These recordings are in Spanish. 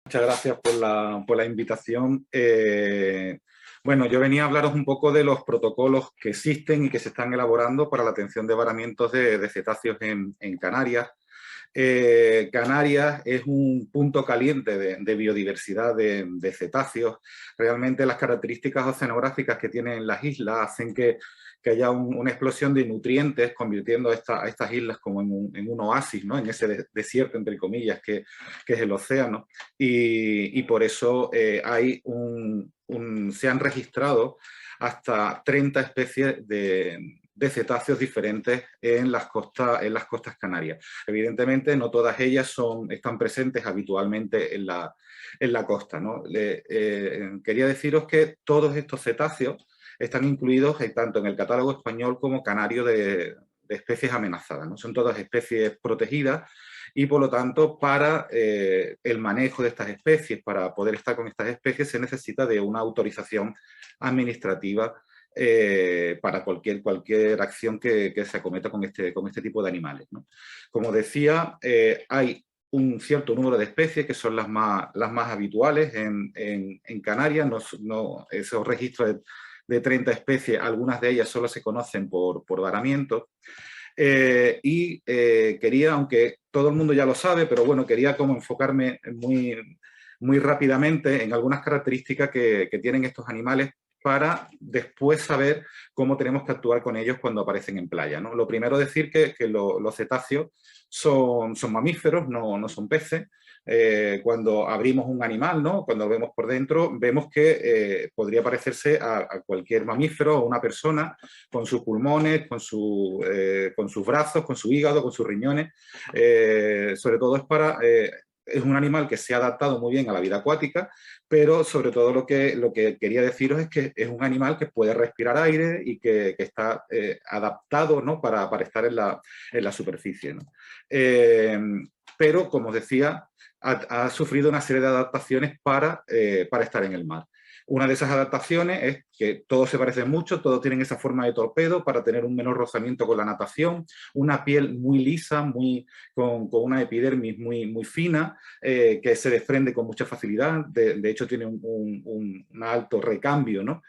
Muchas gracias por la invitación. Bueno, yo venía a hablaros un poco de los protocolos que existen y que se están elaborando para la atención de varamientos de cetáceos en Canarias. Canarias es un punto caliente de biodiversidad de cetáceos. Realmente las características oceanográficas que tienen las islas hacen que haya una explosión de nutrientes, convirtiendo a estas islas como en un oasis, ¿no? En ese desierto, entre comillas, que es el océano. Y por eso se han registrado hasta 30 especies de cetáceos diferentes en las costas canarias. Evidentemente, no todas ellas están presentes habitualmente en la costa, ¿no? Quería deciros que todos estos cetáceos están incluidos tanto en el catálogo español como canario de especies amenazadas, ¿no? Son todas especies protegidas y, por lo tanto, para el manejo de estas especies, para poder estar con estas especies, se necesita de una autorización administrativa para cualquier acción que se acometa con este tipo de animales, ¿no? Como decía, hay un cierto número de especies que son las más habituales en Canarias. Esos registros de 30 especies, algunas de ellas solo se conocen por varamientos. Quería, aunque todo el mundo ya lo sabe, pero bueno, quería como enfocarme muy rápidamente en algunas características que tienen estos animales para después saber cómo tenemos que actuar con ellos cuando aparecen en playa, ¿no? Lo primero decir que los cetáceos son mamíferos, no son peces. Cuando abrimos un animal, ¿no? Cuando lo vemos por dentro, vemos que podría parecerse a cualquier mamífero o una persona con sus pulmones, con sus brazos, con su hígado, con sus riñones. Sobre todo es un animal que se ha adaptado muy bien a la vida acuática, pero sobre todo lo que quería deciros es que es un animal que puede respirar aire y que está adaptado, ¿no? para estar en la superficie, ¿no? Pero, como os decía, ha sufrido una serie de adaptaciones para estar en el mar. Una de esas adaptaciones es que todos se parecen mucho, todos tienen esa forma de torpedo para tener un menor rozamiento con la natación, una piel muy lisa, con una epidermis muy fina, que se desprende con mucha facilidad. De hecho, tiene un alto recambio, ¿no?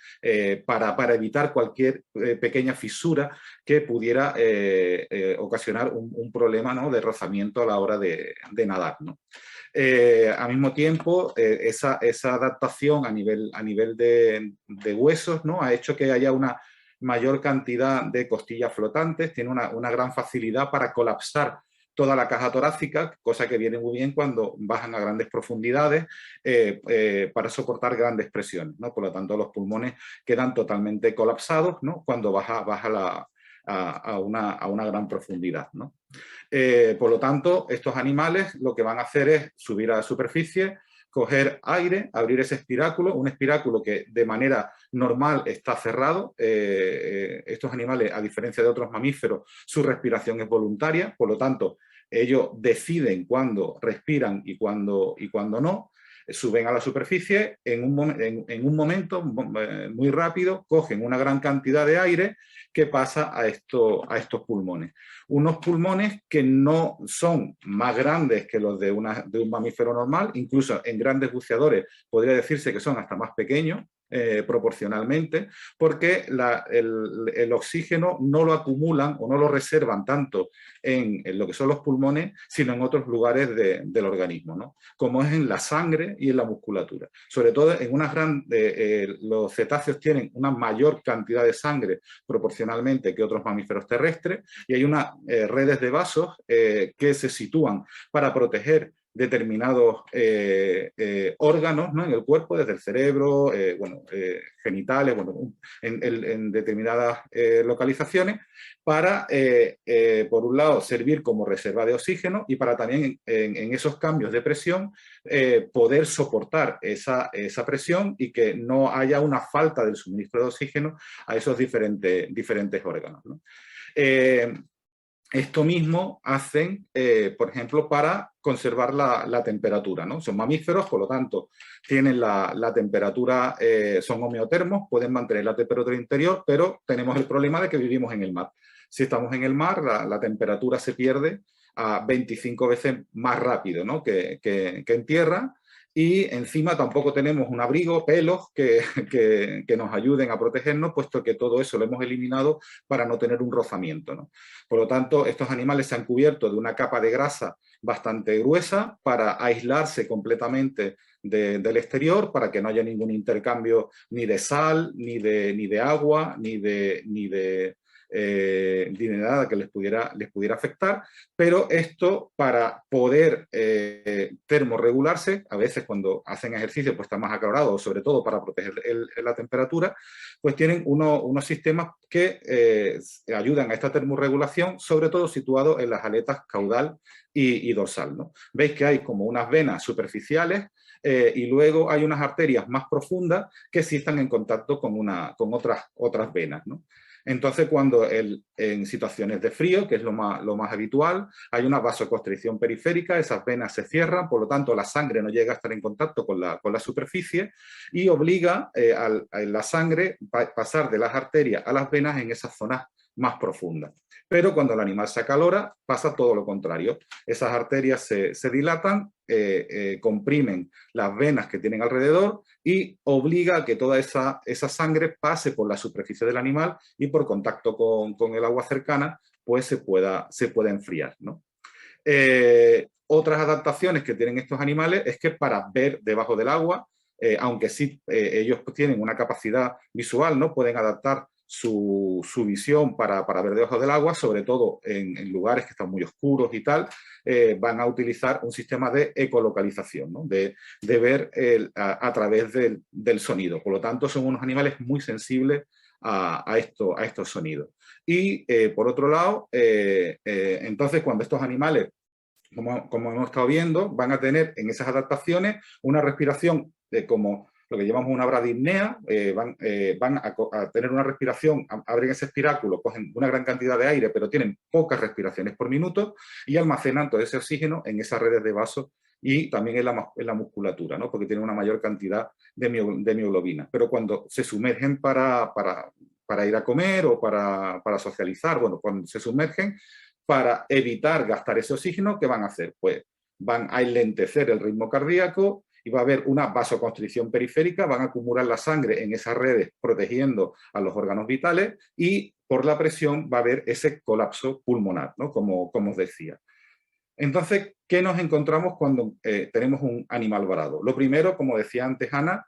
Para evitar cualquier pequeña fisura que pudiera ocasionar un problema, ¿no? de rozamiento a la hora de nadar, ¿no? Al mismo tiempo, esa adaptación a nivel de huesos, ¿no? ha hecho que haya una mayor cantidad de costillas flotantes, tiene una gran facilidad para colapsar toda la caja torácica, cosa que viene muy bien cuando bajan a grandes profundidades para soportar grandes presiones, ¿no? Por lo tanto, los pulmones quedan totalmente colapsados, ¿no? cuando baja a una gran profundidad, ¿no? Por lo tanto, estos animales lo que van a hacer es subir a la superficie, coger aire, abrir ese espiráculo, un espiráculo que de manera normal está cerrado. Estos animales, a diferencia de otros mamíferos, su respiración es voluntaria, por lo tanto, ellos deciden cuándo respiran y cuándo no. Suben a la superficie, en un momento muy rápido, cogen una gran cantidad de aire que pasa a estos pulmones. Unos pulmones que no son más grandes que los de un mamífero normal, incluso en grandes buceadores podría decirse que son hasta más pequeños, proporcionalmente, porque el oxígeno no lo acumulan o no lo reservan tanto en lo que son los pulmones, sino en otros lugares del organismo, ¿no? Como es en la sangre y en la musculatura. Sobre todo los cetáceos tienen una mayor cantidad de sangre proporcionalmente que otros mamíferos terrestres, y hay unas redes de vasos que se sitúan para proteger determinados órganos, ¿no? en el cuerpo, desde el cerebro, genitales, en determinadas localizaciones, para, por un lado, servir como reserva de oxígeno y para también en esos cambios de presión poder soportar esa presión y que no haya una falta del suministro de oxígeno a esos diferentes órganos, ¿no? Esto mismo hacen, por ejemplo, para conservar la temperatura, ¿no? Son mamíferos, por lo tanto, tienen la temperatura, son homeotermos, pueden mantener la temperatura interior, pero tenemos el problema de que vivimos en el mar. Si estamos en el mar, la temperatura se pierde a 25 veces más rápido, ¿no? que en tierra, y encima tampoco tenemos un abrigo, pelos que nos ayuden a protegernos, puesto que todo eso lo hemos eliminado para no tener un rozamiento, ¿no? Por lo tanto, estos animales se han cubierto de una capa de grasa bastante gruesa para aislarse completamente del exterior, para que no haya ningún intercambio ni de sal, ni de agua, ni de nada que les pudiera afectar, pero esto para poder termorregularse, a veces cuando hacen ejercicio pues están más acalorados, sobre todo para proteger la temperatura, pues tienen unos sistemas que ayudan a esta termorregulación, sobre todo situados en las aletas caudal y dorsal, ¿no? Veis que hay como unas venas superficiales y luego hay unas arterias más profundas que sí están en contacto con otras venas, ¿no? Entonces, cuando en situaciones de frío, que es lo más habitual, hay una vasoconstricción periférica, esas venas se cierran, por lo tanto la sangre no llega a estar en contacto con la superficie y obliga a la sangre a pasar de las arterias a las venas en esas zonas más profundas. Pero cuando el animal se acalora, pasa todo lo contrario. Esas arterias se dilatan, comprimen las venas que tienen alrededor y obliga a que toda esa sangre pase por la superficie del animal y por contacto con el agua cercana, pues se pueda enfriar, ¿no? Otras adaptaciones que tienen estos animales es que para ver debajo del agua, aunque sí ellos tienen una capacidad visual, ¿no? Pueden adaptar su visión para ver debajo del agua, sobre todo en lugares que están muy oscuros y tal, van a utilizar un sistema de ecolocalización, ¿no? de ver a través del sonido. Por lo tanto, son unos animales muy sensibles a estos sonidos. Y por otro lado, entonces cuando estos animales, como hemos estado viendo, van a tener en esas adaptaciones una respiración como lo que llamamos una bradipnea, van a tener una respiración, abren ese espiráculo, cogen una gran cantidad de aire, pero tienen pocas respiraciones por minuto y almacenan todo ese oxígeno en esas redes de vasos y también en la musculatura, ¿no? Porque tienen una mayor cantidad de mioglobina. Pero cuando se sumergen para ir a comer o para socializar, bueno, cuando se sumergen, para evitar gastar ese oxígeno, ¿qué van a hacer? Pues van a enlentecer el ritmo cardíaco y va a haber una vasoconstricción periférica, van a acumular la sangre en esas redes protegiendo a los órganos vitales y por la presión va a haber ese colapso pulmonar, ¿no? Como os decía. Entonces, ¿qué nos encontramos cuando tenemos un animal varado? Lo primero, como decía antes Ana,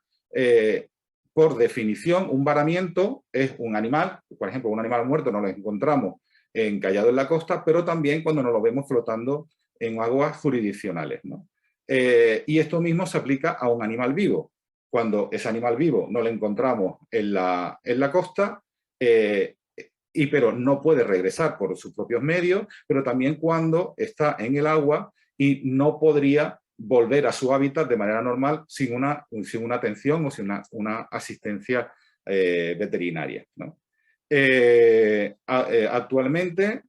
por definición, un varamiento es un animal, por ejemplo, un animal muerto nos lo encontramos encallado en la costa, pero también cuando nos lo vemos flotando en aguas jurisdiccionales, ¿no? Y esto mismo se aplica a un animal vivo. Cuando ese animal vivo no lo encontramos en la costa, pero no puede regresar por sus propios medios, pero también cuando está en el agua y no podría volver a su hábitat de manera normal sin una atención o sin una asistencia veterinaria, ¿no? Actualmente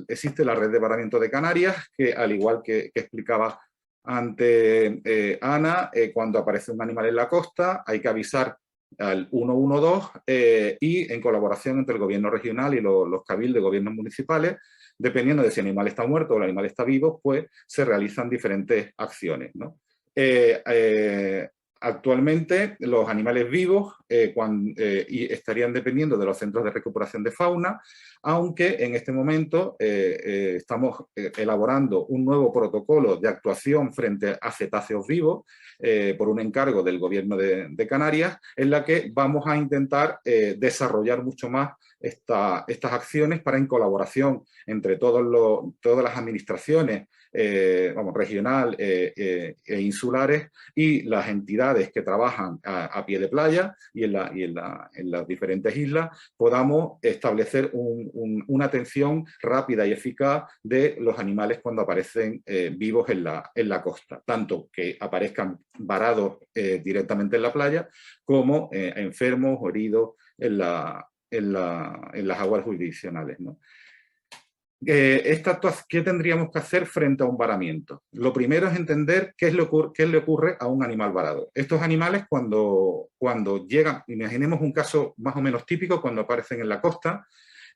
existe la red de varamiento de Canarias, que al igual que explicaba antes Ana, cuando aparece un animal en la costa hay que avisar al 112 y en colaboración entre el gobierno regional y los cabildos de gobiernos municipales, dependiendo de si el animal está muerto o el animal está vivo, pues se realizan diferentes acciones, ¿no? Actualmente los animales vivos estarían dependiendo de los centros de recuperación de fauna, aunque en este momento estamos elaborando un nuevo protocolo de actuación frente a cetáceos vivos por un encargo del Gobierno de Canarias, en la que vamos a intentar desarrollar mucho más estas acciones para en colaboración entre todas las administraciones regional e insulares y las entidades que trabajan a pie de playa y en las diferentes islas, podamos establecer una atención rápida y eficaz de los animales cuando aparecen vivos en la costa, tanto que aparezcan varados directamente en la playa, como enfermos o heridos en las aguas jurisdiccionales, ¿no? ¿Qué tendríamos que hacer frente a un varamiento? Lo primero es entender qué le ocurre a un animal varado. Estos animales cuando llegan, imaginemos un caso más o menos típico, cuando aparecen en la costa,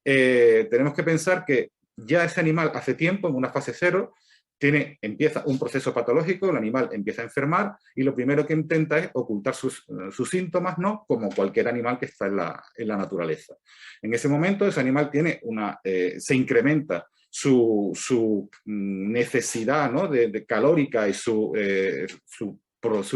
tenemos que pensar que ya ese animal hace tiempo, en una fase cero, Empieza un proceso patológico, el animal empieza a enfermar y lo primero que intenta es ocultar sus síntomas, ¿no? Como cualquier animal que está en la naturaleza. En ese momento ese animal tiene se incrementa su necesidad, ¿no? de calórica y sus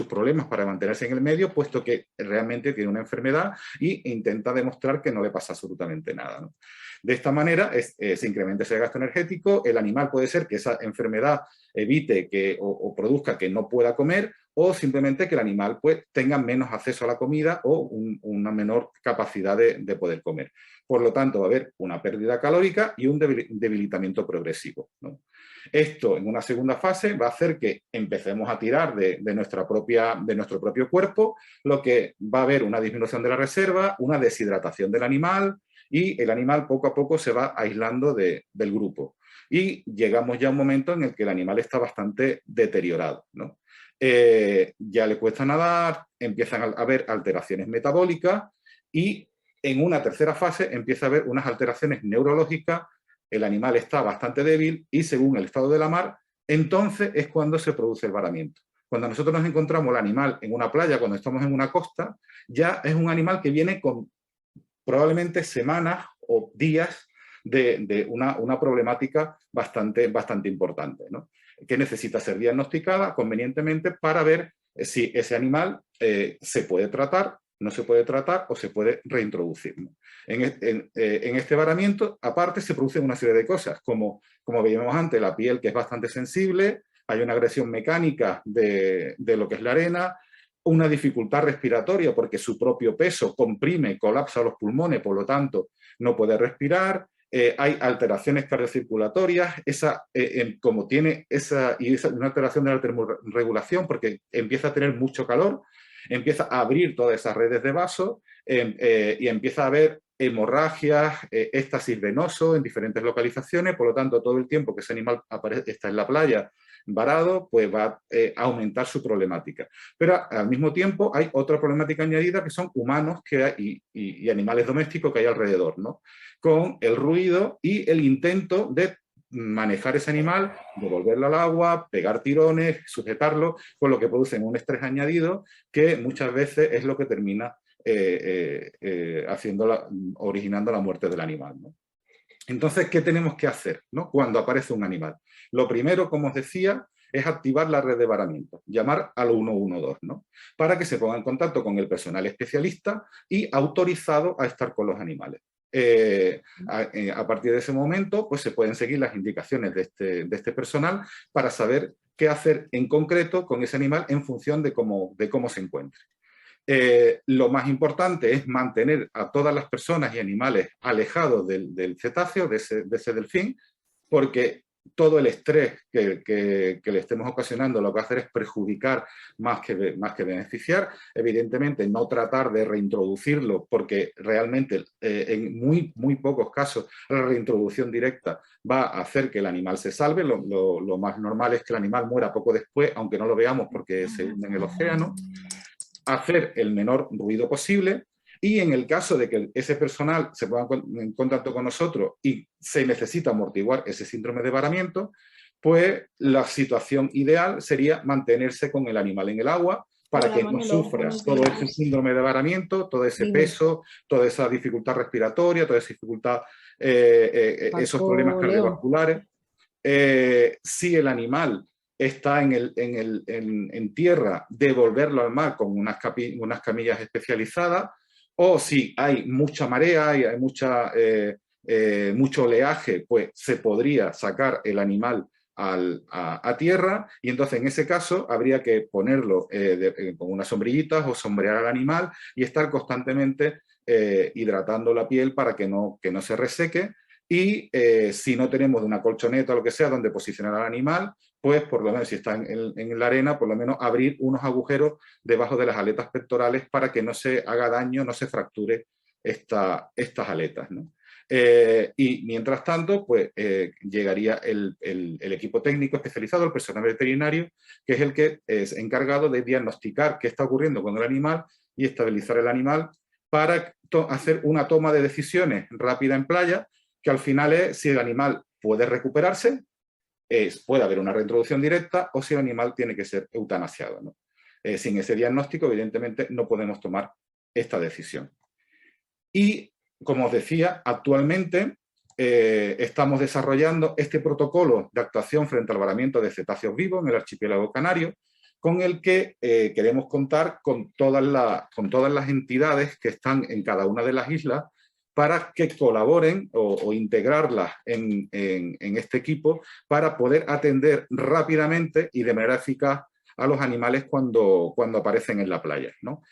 problemas para mantenerse en el medio, puesto que realmente tiene una enfermedad e intenta demostrar que no le pasa absolutamente nada, ¿no? De esta manera se incrementa ese gasto energético, el animal puede ser que esa enfermedad evite o produzca que no pueda comer, o simplemente que el animal pues, tenga menos acceso a la comida o una menor capacidad de poder comer. Por lo tanto, va a haber una pérdida calórica y un debilitamiento progresivo, ¿no? Esto, en una segunda fase, va a hacer que empecemos a tirar de nuestro propio cuerpo, lo que va a haber una disminución de la reserva, una deshidratación del animal, y el animal poco a poco se va aislando del grupo. Y llegamos ya a un momento en el que el animal está bastante deteriorado, ¿no? Ya le cuesta nadar, empiezan a haber alteraciones metabólicas y en una tercera fase empieza a haber unas alteraciones neurológicas, el animal está bastante débil y según el estado de la mar, entonces es cuando se produce el varamiento. Cuando nosotros nos encontramos el animal en una playa, cuando estamos en una costa, ya es un animal que viene con probablemente semanas o días de una problemática bastante importante, ¿no? Que necesita ser diagnosticada convenientemente para ver si ese animal se puede tratar, no se puede tratar o se puede reintroducir, ¿no? En este varamiento, aparte, se producen una serie de cosas, como veíamos antes, la piel que es bastante sensible, hay una agresión mecánica de lo que es la arena, una dificultad respiratoria porque su propio peso comprime, colapsa los pulmones, por lo tanto no puede respirar, hay alteraciones cardiocirculatorias, como tiene una alteración de la termorregulación porque empieza a tener mucho calor, empieza a abrir todas esas redes de vaso y empieza a haber hemorragias, éxtasis venoso en diferentes localizaciones, por lo tanto todo el tiempo que ese animal está en la playa varado, pues va a aumentar su problemática. Pero al mismo tiempo hay otra problemática añadida que son humanos y animales domésticos que hay alrededor, ¿no? Con el ruido y el intento de manejar ese animal, devolverlo al agua, pegar tirones, sujetarlo, con lo que producen un estrés añadido que muchas veces es lo que termina originando la muerte del animal, ¿no? Entonces, ¿qué tenemos que hacer, ¿no? Cuando aparece un animal? Lo primero, como os decía, es activar la red de varamiento, llamar al 112, ¿no? Para que se ponga en contacto con el personal especialista y autorizado a estar con los animales. A partir de ese momento, pues se pueden seguir las indicaciones de este personal para saber qué hacer en concreto con ese animal en función de cómo se encuentre. Lo más importante es mantener a todas las personas y animales alejados del cetáceo, de ese delfín, porque todo el estrés que le estemos ocasionando lo que va a hacer es perjudicar más que beneficiar. Evidentemente, no tratar de reintroducirlo, porque realmente en muy pocos casos la reintroducción directa va a hacer que el animal se salve. Lo más normal es que el animal muera poco después, aunque no lo veamos porque se hunde en el océano. Hacer el menor ruido posible y en el caso de que ese personal se ponga en contacto con nosotros y se necesita amortiguar ese síndrome de varamiento, pues la situación ideal sería mantenerse con el animal en el agua para que no sufra todo ese síndrome de varamiento, todo ese peso, toda esa dificultad respiratoria, toda esa dificultad, esos problemas cardiovasculares. Si el animal está en tierra, devolverlo al mar con unas camillas especializadas, o si hay mucha marea y hay mucho oleaje, pues se podría sacar el animal a tierra y entonces en ese caso habría que ponerlo con unas sombrillitas o sombrear al animal y estar constantemente hidratando la piel para que no se reseque. Y si no tenemos una colchoneta o lo que sea donde posicionar al animal, pues por lo menos si está en la arena, por lo menos abrir unos agujeros debajo de las aletas pectorales para que no se haga daño, no se fracture estas aletas, ¿no? Y mientras tanto, pues llegaría el equipo técnico especializado, el personal veterinario, que es el que es encargado de diagnosticar qué está ocurriendo con el animal y estabilizar el animal para hacer una toma de decisiones rápida en playa, que al final es si el animal puede recuperarse puede haber una reintroducción directa o si el animal tiene que ser eutanasiado, ¿no? Sin ese diagnóstico, evidentemente, no podemos tomar esta decisión. Y, como os decía, actualmente estamos desarrollando este protocolo de actuación frente al varamiento de cetáceos vivos en el archipiélago canario, con el que queremos contar con todas las entidades que están en cada una de las islas para que colaboren o integrarlas en este equipo para poder atender rápidamente y de manera eficaz a los animales cuando aparecen en la playa, ¿no?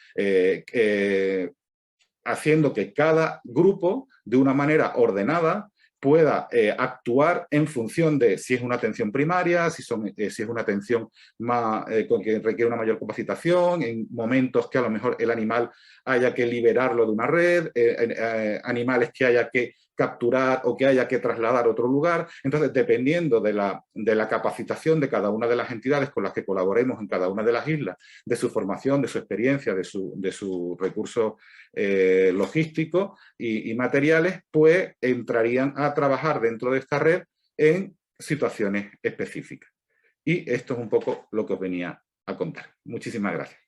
Haciendo que cada grupo, de una manera ordenada, pueda actuar en función de si es una atención primaria, si es una atención que requiere una mayor capacitación, en momentos que a lo mejor el animal haya que liberarlo de una red, animales que haya que capturar o que haya que trasladar a otro lugar. Entonces, dependiendo de la capacitación de cada una de las entidades con las que colaboremos en cada una de las islas, de su formación, de su experiencia, de sus recursos logísticos y materiales, pues entrarían a trabajar dentro de esta red en situaciones específicas. Y esto es un poco lo que os venía a contar. Muchísimas gracias.